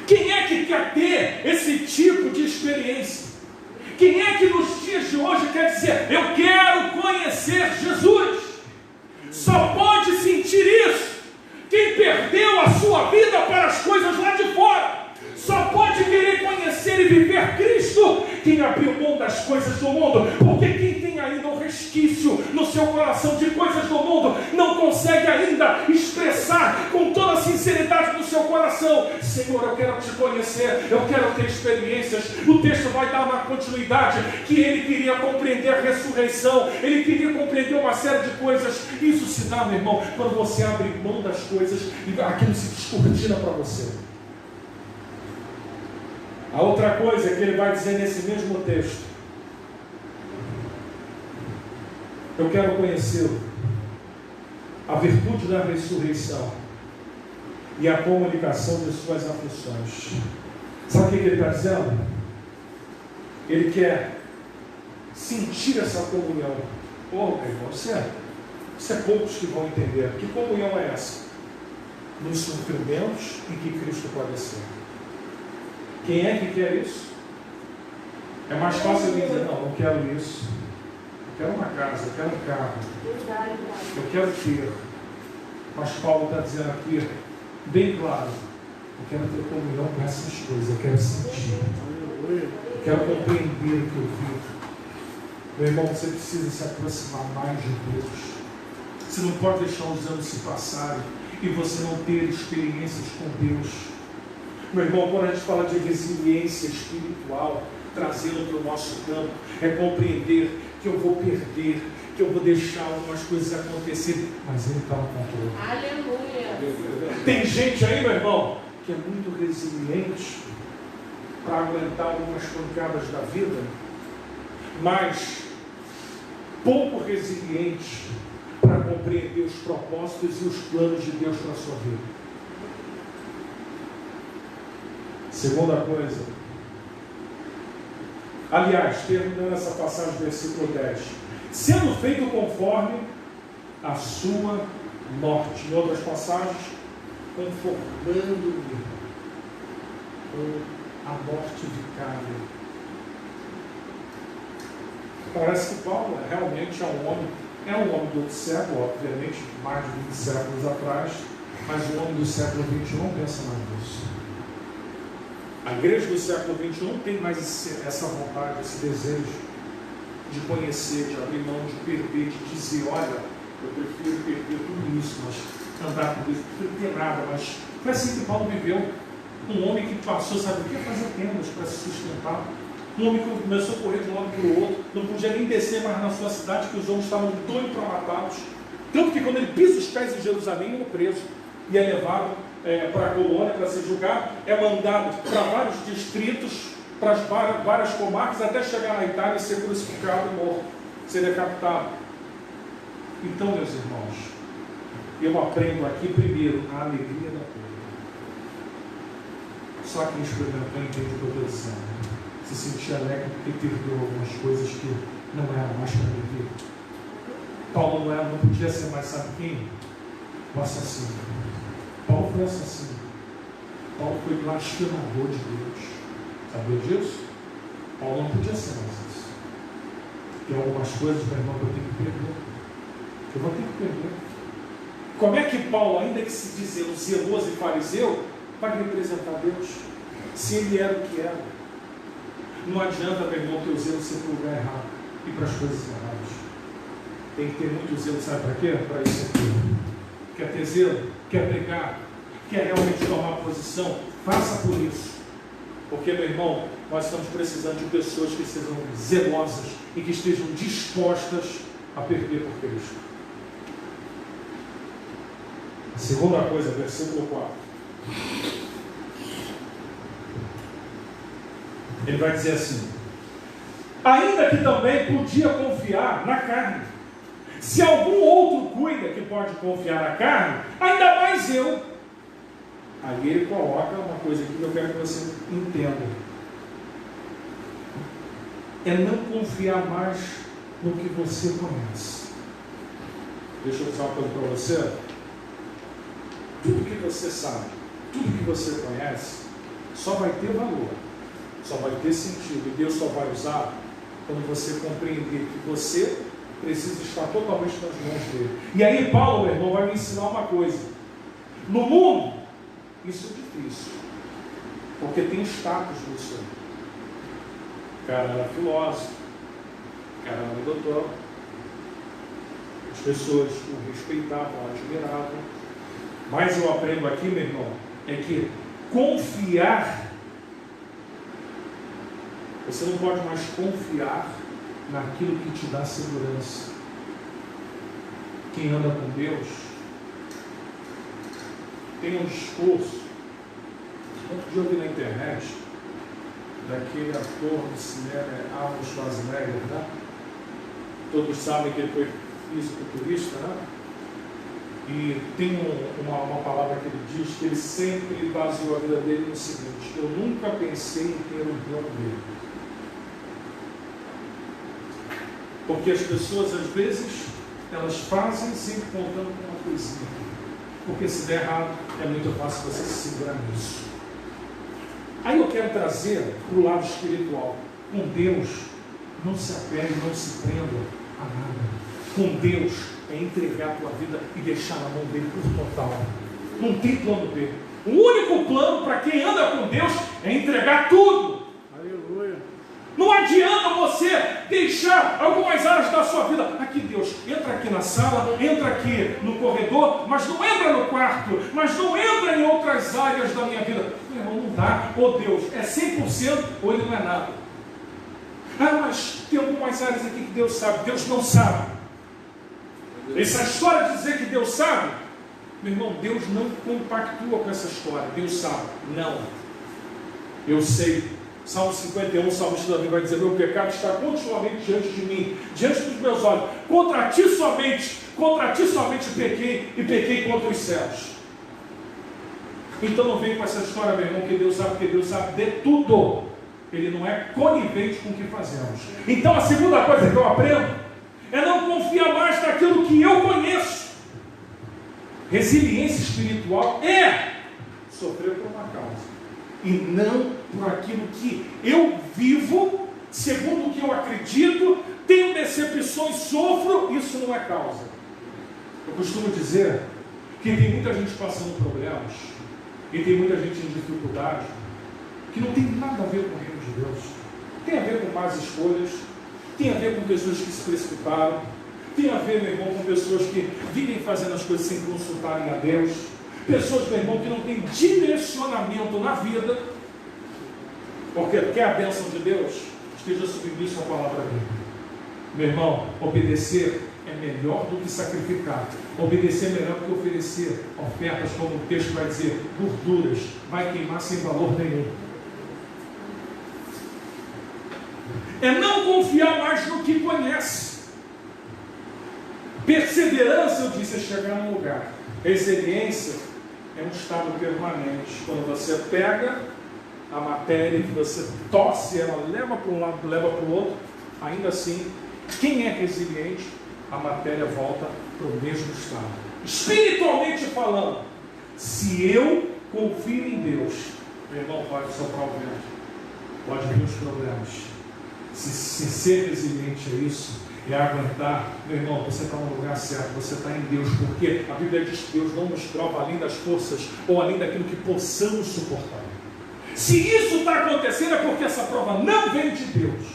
Quem é que quer ter esse tipo de experiência? Quem é que nos dias de hoje quer dizer: eu quero conhecer Jesus? Só pode sentir isso quem perdeu a sua vida para as coisas lá de fora. Só pode querer conhecer e viver Cristo quem abriu mão das coisas do mundo. Porque quem tem ainda um resquício no seu coração de coisas do mundo não consegue ainda expressar com toda a sinceridade do seu coração: Senhor, eu quero te conhecer, eu quero ter experiências. O texto vai dar uma continuidade, que ele queria compreender a ressurreição, ele queria compreender uma série de coisas. Isso se dá, meu irmão, quando você abre mão das coisas e aquilo se descortina para você. A outra coisa que ele vai dizer nesse mesmo texto: eu quero conhecê-lo, a virtude da ressurreição e a comunicação de suas aflições. Sabe o que ele está dizendo? Ele quer sentir essa comunhão. Oh, meu irmão, isso é poucos que vão entender. Que comunhão é essa? Nos sofrimentos em que Cristo padeceu. Quem é que quer isso? É mais fácil ele dizer: não, não quero isso. Eu quero uma casa, eu quero um carro. Eu quero ter. Mas Paulo está dizendo aqui, bem claro: eu quero ter comunhão com essas coisas, eu quero sentir. Eu quero compreender o que eu vivo. Meu irmão, você precisa se aproximar mais de Deus. Você não pode deixar os anos se passarem e você não ter experiências com Deus. Meu irmão, quando a gente fala de resiliência espiritual, trazê-lo para o nosso campo, é compreender que eu vou perder, que eu vou deixar algumas coisas acontecerem, mas Ele está no controle. Aleluia! Tem gente aí, meu irmão, que é muito resiliente para aguentar algumas pancadas da vida, mas pouco resiliente para compreender os propósitos e os planos de Deus para a sua vida. Segunda coisa, aliás, terminando essa passagem do versículo 10, sendo feito conforme a sua morte. Em outras passagens, conformando-me com a morte vicária. Parece que Paulo realmente é um homem do outro século, obviamente, mais de 20 séculos atrás, mas o homem do século XXI não pensa mais nisso. A igreja do século XXI não tem mais essa vontade, esse desejo de conhecer, de abrir mão, de perder, de dizer: olha, eu prefiro perder tudo isso, mas andar por isso, não prefiro ter nada. Mas foi assim que Paulo viveu. Um homem que passou, sabe o que? Fazer tendas para se sustentar. Um homem que começou a correr de um lado para o outro, não podia nem descer mais na sua cidade, que os homens estavam doidos para matá-los. Tanto que quando ele pisa os pés em Jerusalém, ele é preso e é levado para a colônia para ser julgado, é mandado para vários distritos, para as várias comarcas, até chegar na Itália e ser crucificado e morto, ser decapitado. Então, meus irmãos, eu aprendo aqui primeiro a alegria da coisa. Só quem experimentou entende o que eu estou dizendo. Se sentir alegre porque perdeu algumas coisas que não eram mais para viver. Paulo não podia ser mais, sabe quem? O assassino. Paulo foi assassino. Paulo foi blasfemador de Deus. Sabia disso? Paulo não podia ser mais isso. Tem algumas coisas, meu irmão, que eu tenho que perder. Eu vou ter que perder. Como é que Paulo, ainda que se dizendo zeloso e fariseu, vai representar Deus? Se ele era o que era. Não adianta, meu irmão, ter o zelo ser para o lugar errado e para as coisas erradas. Tem que ter muito zelo, sabe para quê? Para isso aqui. Quer ter zelo? Quer brigar? Quer realmente tomar posição? Faça por isso. Porque, meu irmão, nós estamos precisando de pessoas que sejam zelosas e que estejam dispostas a perder por Cristo. A segunda coisa, versículo 4. Ele vai dizer assim: ainda que também podia confiar na carne. Se algum outro cuida que pode confiar na carne, ainda mais eu. Aí ele coloca uma coisa aqui que eu quero que você entenda. É não confiar mais no que você conhece. Deixa eu dizer uma coisa para você. Tudo que você sabe, tudo que você conhece, só vai ter valor, só vai ter sentido, e Deus só vai usar quando você compreender que você precisa estar totalmente nas mãos dele. E aí Paulo, meu irmão, vai me ensinar uma coisa. No mundo, isso é difícil, porque tem status nisso aí. O cara era filósofo, o cara era doutor, As pessoas o respeitavam, o admiravam. Mas eu aprendo aqui, meu irmão, é que confiar, você não pode mais confiar naquilo que te dá segurança. Quem anda com Deus tem um discurso, outro dia eu vi na internet, daquele ator do cinema, Arnold Schwarzenegger, né? Todos sabem que ele foi fisiculturista, né? E tem uma palavra que ele diz, que ele sempre baseou a vida dele no seguinte: eu nunca pensei em ter um plano B. Porque as pessoas, às vezes, elas fazem sempre contando com uma coisinha. Porque se der errado, é muito fácil você se segurar nisso. Aí eu quero trazer para o lado espiritual. Com Deus, não se apegue, não se prenda a nada. Com Deus, é entregar a tua vida e deixar na mão dele por total. Não tem plano B. O único plano para quem anda com Deus é entregar tudo. Aleluia. Não adianta você deixar algumas áreas da sua vida. Aqui, Deus, entra aqui na sala, entra aqui no corredor, mas não entra no quarto, mas não entra em outras áreas da minha vida. Meu irmão, não dá. Ou Deus é 100% ou ele não é nada. Ah, mas tem algumas áreas aqui que Deus sabe. Deus não sabe. Essa história de dizer que Deus sabe, meu irmão, Deus não compactua com essa história. Deus sabe. Não. Eu sei. Salmo 51, o salmista Davi vai dizer: meu pecado está continuamente diante de mim, diante dos meus olhos. Contra ti somente pequei e pequei contra os céus. Então não vem com essa história, meu irmão, que Deus sabe, porque Deus sabe de tudo. Ele não é conivente com o que fazemos. Então a segunda coisa que eu aprendo é não confiar mais naquilo que eu conheço. Resiliência espiritual é sofrer por uma causa e não por aquilo que eu vivo, segundo o que eu acredito, tenho decepções, sofro. Isso não é causa. Eu costumo dizer que tem muita gente passando problemas e tem muita gente em dificuldade que não tem nada a ver com o reino de Deus. Tem a ver com más escolhas, tem a ver com pessoas que se precipitaram, tem a ver, meu irmão, com pessoas que vivem fazendo as coisas sem consultarem a Deus, pessoas, meu irmão, que não têm direcionamento na vida. Porque quer a bênção de Deus, esteja submisso à palavra dele. Meu irmão, obedecer é melhor do que sacrificar. Obedecer é melhor do que oferecer ofertas, como o texto vai dizer, gorduras, vai queimar sem valor nenhum. É não confiar mais no que conhece. Perseverança, eu disse, é chegar num lugar. Resiliência é um estado permanente. Quando você pega a matéria que você torce, ela leva para um lado, leva para o outro, ainda assim, quem é resiliente, a matéria volta para o mesmo estado. Espiritualmente falando, se eu confio em Deus, meu irmão, pode soprar o vento, pode vir os problemas. Se ser resiliente é isso, é aguentar, meu irmão, você está no lugar certo, você está em Deus, porque a Bíblia diz que Deus não nos prova além das forças ou além daquilo que possamos suportar. Se isso está acontecendo, é porque essa prova não vem de Deus.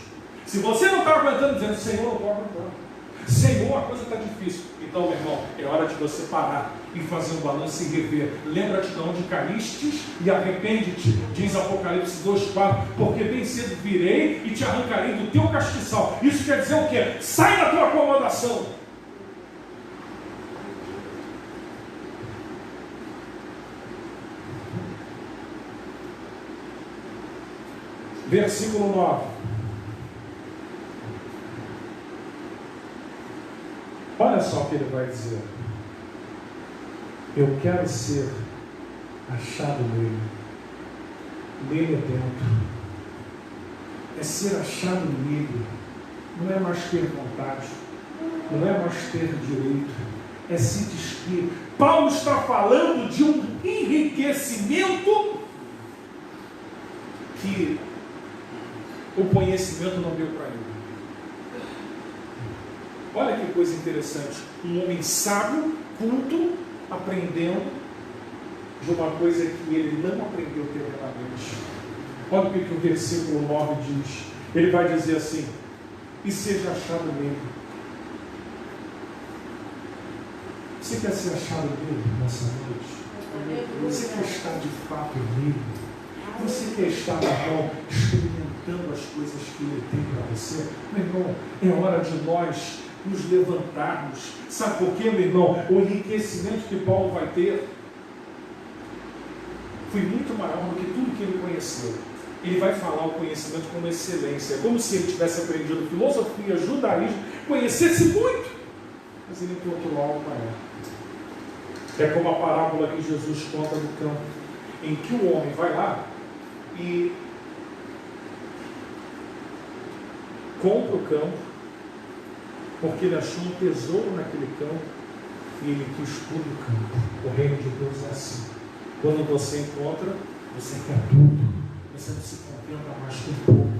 Se você não está aguentando, dizendo: Senhor, eu estou aguentando, Senhor, a coisa está difícil, então, meu irmão, é hora de você parar e fazer um balanço e rever. Lembra-te de onde caístes e arrepende-te, diz Apocalipse 2,4, porque bem cedo virei e te arrancarei do teu castiçal. Isso quer dizer o quê? Sai da tua acomodação. Versículo 9. Olha só o que ele vai dizer. Eu quero ser achado nele. Nele é dentro. É ser achado nele. Não é mais ter vontade. Não é mais ter direito. É se despir. Paulo está falando de um enriquecimento que o conhecimento não deu para ele. Olha que coisa interessante. Um homem sábio, culto, aprendendo de uma coisa que ele não aprendeu terrenamente. Olha o que o versículo 9 diz. Ele vai dizer assim: e seja achado nele. Você quer ser achado nele nessa noite? Você quer estar de fato nele? Você quer estar, meu irmão, experimentando as coisas que ele tem para você? Meu irmão, é hora de nós nos levantarmos. Sabe por quê, meu irmão? O enriquecimento que Paulo vai ter foi muito maior do que tudo que ele conheceu. Ele vai falar o conhecimento como excelência. É como se ele tivesse aprendido filosofia, judaísmo, conhecesse muito, mas ele encontrou algo maior. É como a parábola que Jesus conta no campo, em que o homem vai lá e compra o campo, porque ele achou um tesouro naquele campo e ele quis tudo o campo. O reino de Deus é assim. Quando você encontra, você quer tudo. Você não se contenta mais com pouco.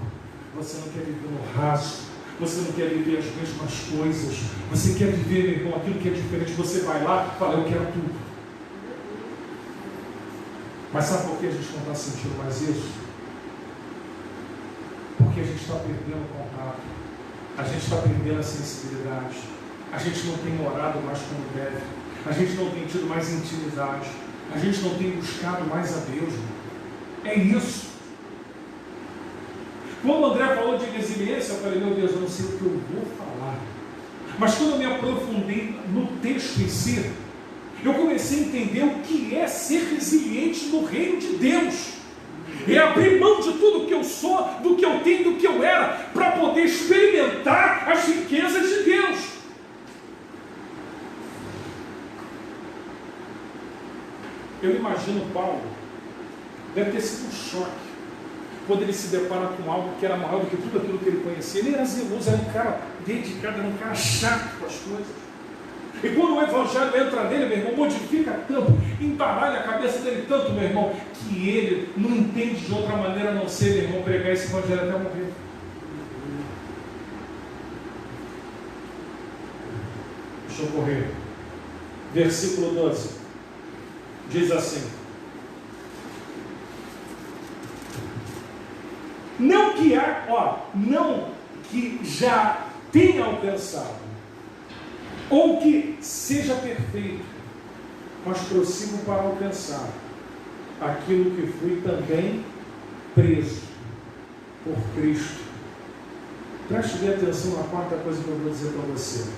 Você não quer viver no raso. Você não quer viver as mesmas coisas. Você quer viver, meu irmão, aquilo que é diferente. Você vai lá e fala, eu quero tudo. Mas sabe por que a gente não está sentindo mais isso? Porque a gente está perdendo o contato. A gente está perdendo a sensibilidade. A gente não tem orado mais como deve. A gente não tem tido mais intimidade. A gente não tem buscado mais a Deus. É isso. Quando o André falou de resiliência, eu falei, meu Deus, eu não sei o que eu vou falar. Mas quando eu me aprofundei no texto em si, eu comecei a entender o que é ser resiliente no reino de Deus. É abrir mão de tudo que eu sou, do que eu tenho, do que eu era, para poder experimentar as riquezas de Deus. Eu imagino Paulo, deve ter sido um choque, quando ele se depara com algo que era maior do que tudo aquilo que ele conhecia. Ele era zeloso, era um cara dedicado, era um cara chato com as coisas. E quando o Evangelho entra nele, meu irmão, modifica tanto, embaralha a cabeça dele tanto, meu irmão, que ele não entende de outra maneira a não ser, meu irmão, pregar esse Evangelho até morrer. Deixa eu correr. Versículo 12. Diz assim: não que já tenha alcançado, ou que seja perfeito, mas prossigo para alcançar aquilo que fui também preso por Cristo. Preste bem atenção na quarta coisa que eu vou dizer para você.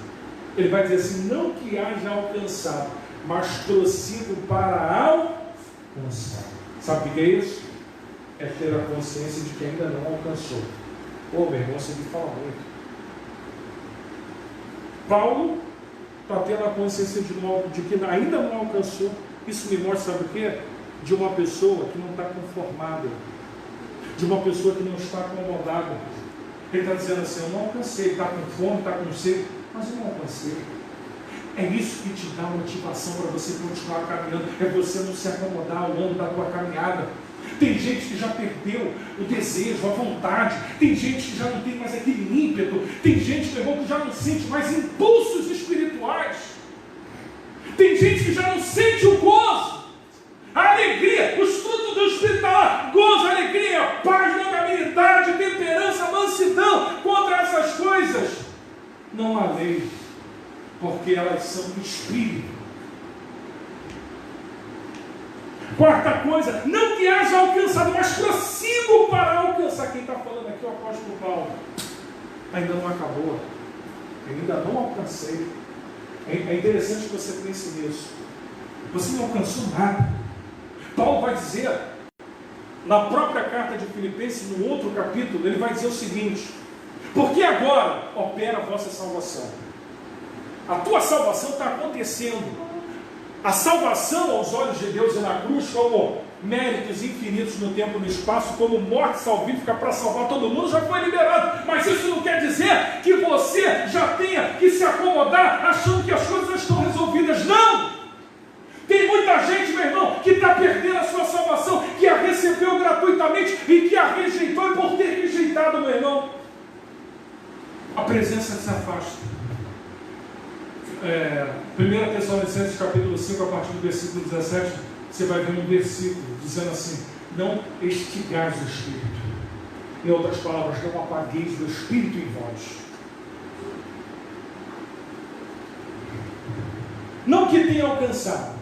Ele vai dizer assim, não que haja alcançado, mas prossigo para alcançar. Sabe o que é isso? É ter a consciência de que ainda não alcançou. Ô, meu irmão, você me fala muito. Paulo está tendo a consciência de que ainda não alcançou. Isso me mostra, sabe o quê? De uma pessoa que não está conformada, de uma pessoa que não está acomodada. Ele está dizendo assim, eu não alcancei, está com fome, está com sede, mas eu não alcancei. É isso que te dá motivação para você continuar caminhando, é você não se acomodar ao longo da tua caminhada. Tem gente que já perdeu o desejo, a vontade, tem gente que já não tem mais aquele ímpeto, tem gente, meu irmão, que já não sente mais impulsos espirituais, tem gente que já não sente o gozo, a alegria, os frutos do Espírito está lá, gozo, alegria, paz, longanimidade, temperança, mansidão. Contra essas coisas não há lei, porque elas são do Espírito. Quarta coisa, não que haja alcançado, mas prossigo para alcançar. Quem está falando aqui é o apóstolo Paulo. Ainda não acabou, ainda não alcancei. É interessante que você pense nisso. Você não alcançou nada. Paulo vai dizer, na própria carta de Filipenses, no outro capítulo, ele vai dizer o seguinte: porque agora opera a vossa salvação. A tua salvação está acontecendo. A salvação aos olhos de Deus e na cruz, como méritos infinitos no tempo e no espaço, como morte salvífica para salvar todo mundo, já foi liberado. Mas isso não quer dizer que você já tenha que se acomodar achando que as coisas estão resolvidas. Não! Tem muita gente, meu irmão, que está perdendo a sua salvação, que a recebeu gratuitamente e que a rejeitou, e por ter rejeitado, meu irmão, a presença se afasta. 1 Tessalonicenses capítulo 5, a partir do versículo 17, você vai ver um versículo dizendo assim: não extigais o Espírito. Em outras palavras, não apagueis o Espírito em vós. Não que tenha alcançado.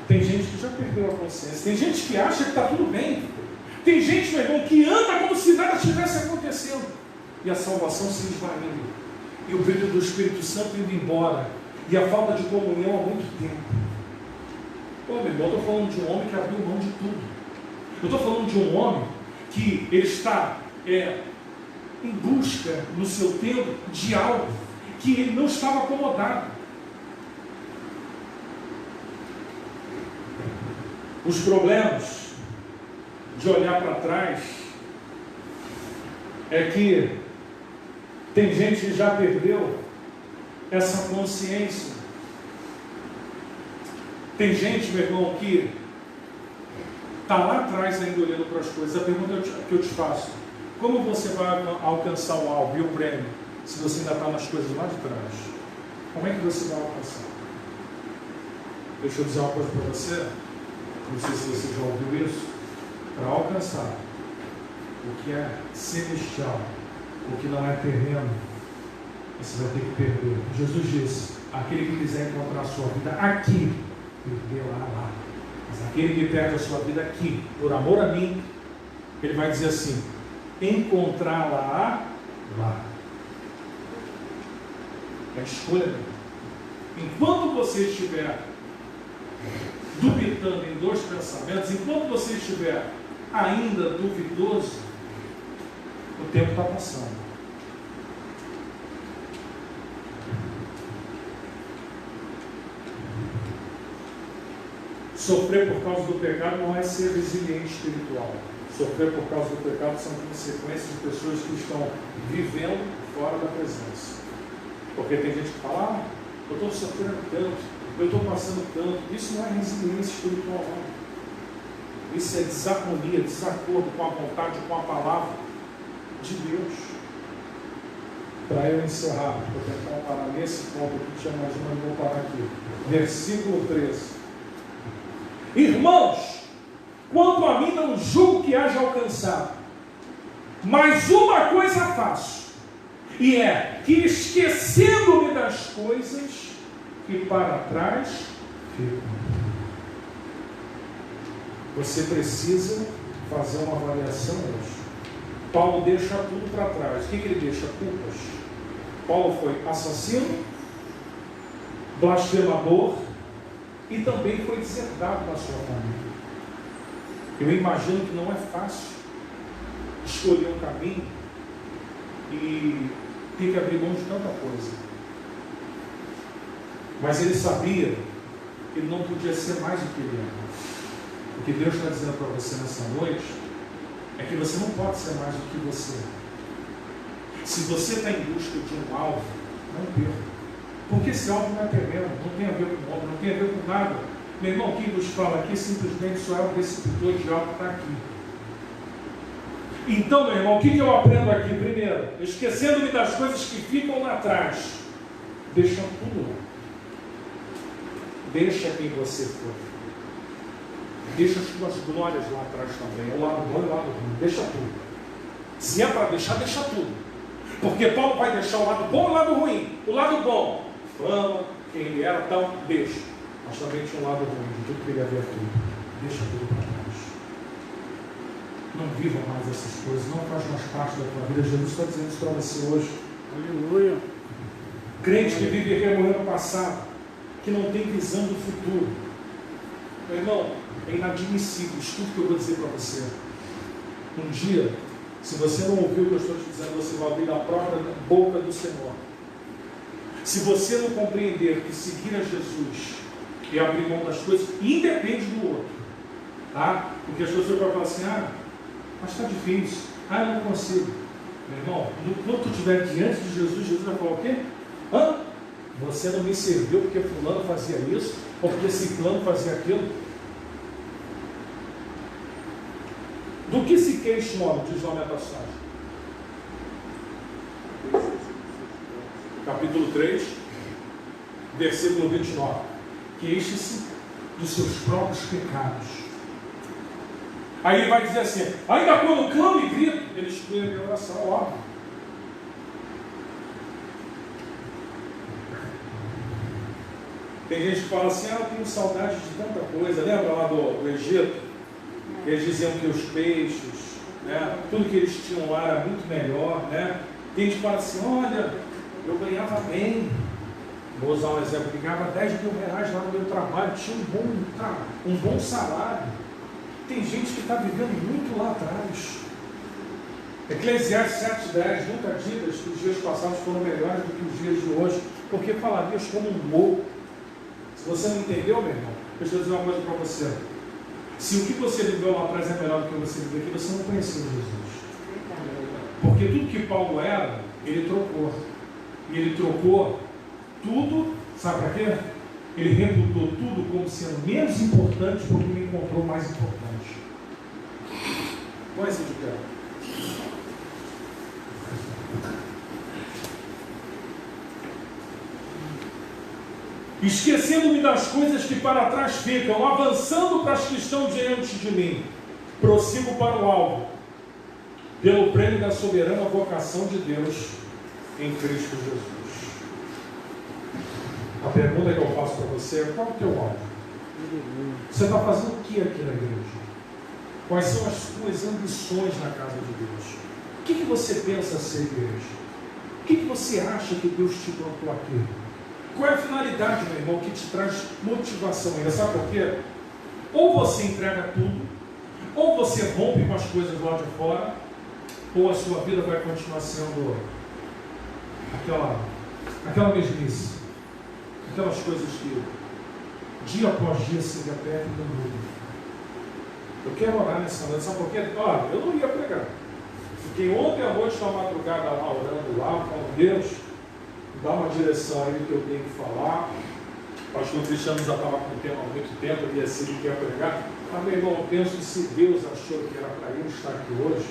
Tem gente que já perdeu a consciência. Tem gente que acha que está tudo bem. Tem gente, meu irmão, que anda como se nada estivesse acontecendo. E a salvação se esvaindo. E o brilho do Espírito Santo indo embora. E a falta de comunhão há muito tempo. Pô, meu irmão, eu estou falando de um homem que abriu mão de tudo. Eu estou falando de um homem que ele está em busca no seu tempo de algo que ele não estava acomodado. Os problemas de olhar para trás é que tem gente que já perdeu essa consciência. Tem gente, meu irmão, que está lá atrás ainda olhando para as coisas. A pergunta que eu te faço: como você vai alcançar o alvo e o prêmio se você ainda está nas coisas lá de trás? Como é que você vai alcançar? Deixa eu dizer uma coisa para você. Não sei se você já ouviu isso. Para alcançar o que é celestial, o que não é terreno, você vai ter que perder. Jesus disse: aquele que quiser encontrar a sua vida aqui, perderá lá. Mas aquele que perde a sua vida aqui, por amor a mim, ele vai dizer assim: encontrá-la lá. É a escolha dele. Enquanto você estiver dubitando em dois pensamentos, enquanto você estiver ainda duvidoso, o tempo está passando. Sofrer por causa do pecado não é ser resiliente espiritual. Sofrer por causa do pecado são consequências de pessoas que estão vivendo fora da presença. Porque tem gente que fala: eu estou sofrendo tanto, eu estou passando tanto. Isso não é resiliência espiritual, não. Isso é desarmonia, desacordo com a vontade, com a palavra de Deus. Para eu encerrar, vou tentar parar nesse ponto aqui, tinha mais uma, vou parar aqui. Versículo 13. Irmãos, quanto a mim não julgo que haja alcançado, mas uma coisa faço, e é que esquecendo-me das coisas que para trás ficam. Você precisa fazer uma avaliação hoje. Paulo deixa tudo para trás. O que ele deixa? Culpas. Paulo foi assassino, blasfemador e também foi deserdado da sua família. Eu imagino que não é fácil escolher um caminho e ter que abrir mão de tanta coisa. Mas ele sabia que ele não podia ser mais do que ele era. O que Deus está dizendo para você nessa noite é que você não pode ser mais do que você é. Se você está em busca de um alvo, não perca. Porque esse alvo não é terreno, não tem a ver com o homem, não tem a ver com nada. Meu irmão, quem nos fala aqui simplesmente só é um receptor de algo que está aqui. Então, meu irmão, o que eu aprendo aqui? Primeiro, esquecendo-me das coisas que ficam lá atrás, deixa tudo lá. Deixa quem você foi. Deixa as tuas glórias lá atrás também. O lado bom e o lado ruim. Deixa tudo. Se é para deixar, deixa tudo. Porque Paulo vai deixar o lado bom e o lado ruim. O lado bom, fama, quem ele era, tal, deixa. Mas também tinha um lado ruim, de tudo que ele havia feito. Deixa tudo para trás. Não viva mais essas coisas. Não faz mais parte da tua vida. Jesus está dizendo isso para você hoje. Aleluia. Crente que vive remoendo o passado, que não tem visão do futuro. Meu irmão, é inadmissível isso tudo que eu vou dizer para você. Um dia, se você não ouviu o que eu estou te dizendo, você vai ouvir da própria boca do Senhor. Se você não compreender que seguir a Jesus é abrir mão das coisas, independe do outro, tá? Porque as pessoas vão falar assim: mas está difícil, eu não consigo. Meu irmão, quando tu estiver diante de Jesus, Jesus vai falar o quê? Você não me serviu porque fulano fazia isso, ou porque ciclano fazia aquilo. Do que se queixa o homem, diz lá na passagem. Capítulo 3, versículo 29. Queixe-se dos seus próprios pecados. Aí ele vai dizer assim: ainda quando clamo e grito, ele exclui a minha oração, óbvio. Tem gente que fala assim, eu tenho saudade de tanta coisa. Lembra lá do Egito? Eles diziam que os peixes, né, tudo que eles tinham lá era muito melhor. Né? Tem gente que fala assim, olha, eu ganhava bem. Vou usar um exemplo, eu ganhava 10 mil reais lá no meu trabalho, tinha um bom salário. Tem gente que está vivendo muito lá atrás. Eclesiastes 7:10 nunca diga que os dias passados foram melhores do que os dias de hoje, porque falaríamos como um louco. Se você não entendeu, meu irmão, deixa eu dizer uma coisa para você. Se o que você viveu lá atrás é melhor do que você viveu aqui, você não conheceu Jesus. Porque tudo que Paulo era, ele trocou. E ele trocou tudo, sabe para quê? Ele reputou tudo como sendo menos importante porque ele encontrou mais importante. Qual é esse de cara? Esquecendo-me das coisas que para trás ficam, avançando para as que estão diante de mim, prossigo para o alvo, pelo prêmio da soberana vocação de Deus em Cristo Jesus. A pergunta que eu faço para você é: qual é o teu alvo? Você está fazendo o que aqui na igreja? Quais são as suas ambições na casa de Deus? O que você pensa ser igreja? O que você acha que Deus te plantou aqui? Qual é a finalidade, meu irmão, que te traz motivação ainda? Sabe por quê? Ou você entrega tudo, ou você rompe com as coisas lá de fora, ou a sua vida vai continuar sendo aquela mesmice, aquelas coisas que dia após dia se repetem e não mudam. Eu quero orar nessa noite, sabe por quê? Olha, eu não ia pregar. Fiquei ontem à noite na madrugada lá, orando lá, falando, Deus, dá uma direção aí do que eu tenho que falar. O pastor Cristiano já estava com o tema há muito tempo, ele ia ser que ia pregar. Mas, meu irmão, eu penso que se Deus achou que era para eu estar aqui hoje,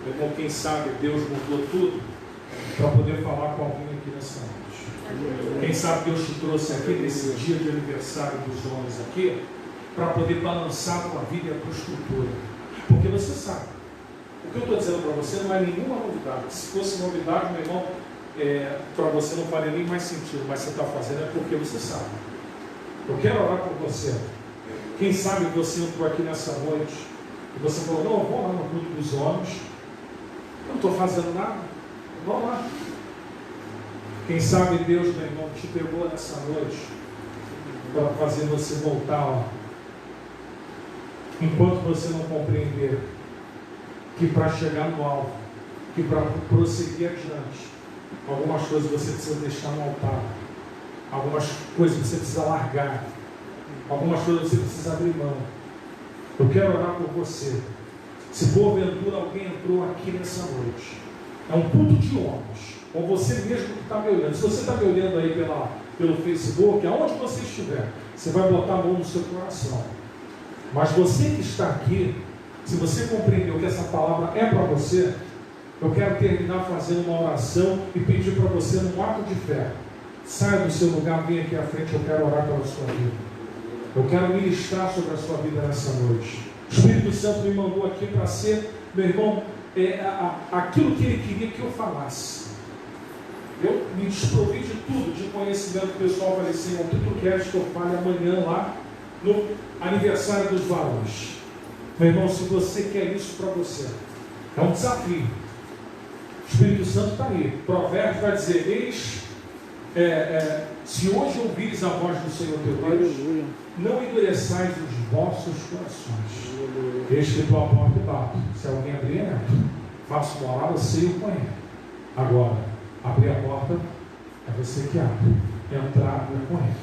meu irmão, quem sabe Deus mudou tudo para poder falar com alguém aqui nessa noite. Quem sabe Deus te trouxe aqui nesse dia de aniversário dos homens aqui, para poder balançar a tua vida e a tua estrutura. Porque você sabe, o que eu estou dizendo para você não é nenhuma novidade. Se fosse novidade, meu irmão, para você não faria nem mais sentido, mas você está fazendo é porque você sabe. Eu quero orar por você. Quem sabe você entrou aqui nessa noite e você falou, não, eu vou lá no culto dos homens, eu não estou fazendo nada, vamos lá. Quem sabe Deus, meu irmão, te pegou nessa noite para fazer você voltar lá. Enquanto você não compreender que para chegar no alvo, que para prosseguir adiante, algumas coisas você precisa deixar no altar, algumas coisas você precisa largar, algumas coisas você precisa abrir mão. Eu quero orar por você. Se porventura alguém entrou aqui nessa noite, é um culto de homens, ou você mesmo que está me olhando. Se você está me olhando aí pelo Facebook, aonde você estiver, você vai botar a mão no seu coração. Mas você que está aqui, se você compreendeu que essa palavra é para você, eu quero terminar fazendo uma oração e pedir para você, num ato de fé, saia do seu lugar, venha aqui à frente, eu quero orar pela sua vida. Eu quero ministrar sobre a sua vida nessa noite. O Espírito Santo me mandou aqui para ser, meu irmão, aquilo que Ele queria que eu falasse. Eu me desprovi de tudo, de conhecimento pessoal. Falei, Senhor, o que tu queres que eu fale amanhã lá no aniversário dos varões? Meu irmão, se você quer isso para você, é um desafio. O Espírito Santo está aí. Provérbios vai dizer, eis, se hoje ouvires a voz do Senhor teu Deus, não endureçais os vossos corações. Eis que tua porta e bato. Se alguém abrir, entro. Faço morar, você e o banheiro. Agora, abrir a porta é você que abre. Entrar é com ele.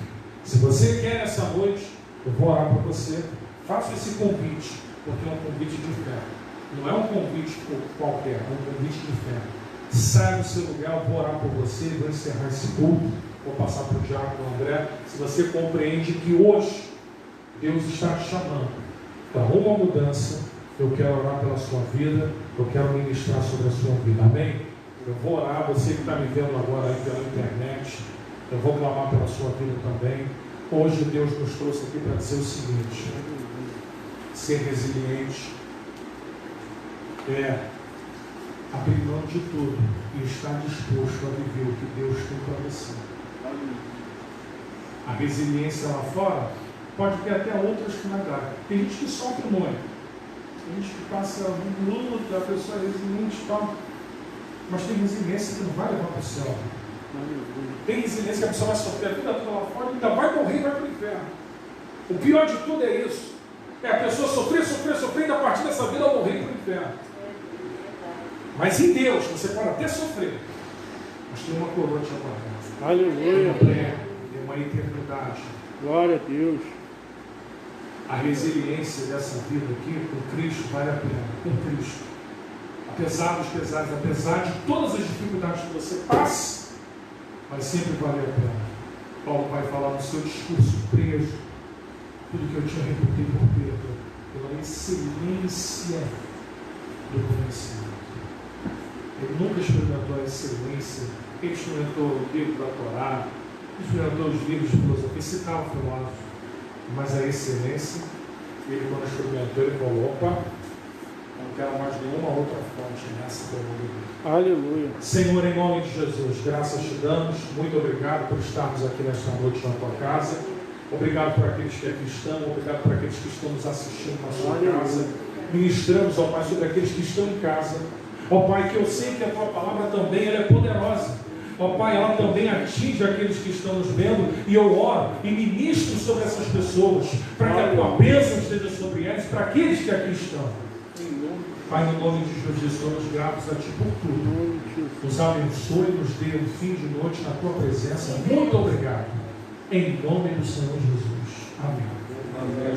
Se você quer essa noite, eu vou orar para você. Faça esse convite, porque é um convite de fé. Não é um convite qualquer, é um convite de fé. Sai do seu lugar, eu vou orar por você, vou encerrar esse culto, vou passar para o diácono André. Se você compreende que hoje Deus está te chamando para uma mudança, eu quero orar pela sua vida, eu quero ministrar sobre a sua vida, amém? Eu vou orar, você que está me vendo agora aí pela internet, eu vou clamar pela sua vida também. Hoje Deus nos trouxe aqui para dizer o seguinte: ser resiliente abrir mão de tudo e estar disposto a viver o que Deus tem para você. A resiliência lá fora pode ter até outras finalidades. Tem gente que sofre muito. Tem gente que passa luta, a pessoa é resiliente e tal. Mas tem resiliência que não vai levar para o céu. Tem resiliência que a pessoa vai sofrer a vida toda lá fora e ainda vai morrer e vai para o inferno. O pior de tudo é isso. É a pessoa sofrer e a partir dessa vida ela morrer para o inferno. Mas em Deus, você pode até sofrer. Mas tem uma coroa te aguardando. Aleluia. Tem uma eternidade. Glória a Deus. A resiliência dessa vida aqui com Cristo vale a pena. Com Cristo. Apesar dos pesares, apesar de todas as dificuldades que você passa, vai sempre valer a pena. Paulo vai falar no seu discurso preso, tudo que eu tinha reputei por perda, pela excelência do conhecimento. Ele nunca experimentou a excelência, ele experimentou o livro da Torá, experimentou os livros de filosofia, citava filósofo, mas a excelência, ele quando experimentou, ele falou, opa, não quero mais nenhuma outra fonte nessa pelo mundo de Deus. Aleluia. Senhor, em nome de Jesus, graças te damos, muito obrigado por estarmos aqui nesta noite na tua casa, obrigado por aqueles que aqui estão, obrigado por aqueles que estão nos assistindo na sua casa, ministramos, ó Pai, sobre aqueles que estão em casa, ó Pai, que eu sei que a tua palavra também ela é poderosa, ó Pai, ela também atinge aqueles que estão nos vendo, e eu oro e ministro sobre essas pessoas, para que a tua bênção esteja sobre eles, para aqueles que aqui estão. Pai, no nome de Jesus, estamos gratos a Ti por tudo. Nos abençoe, nos dê um fim de noite na Tua presença. Muito obrigado. Em nome do Senhor Jesus. Amém. Amém.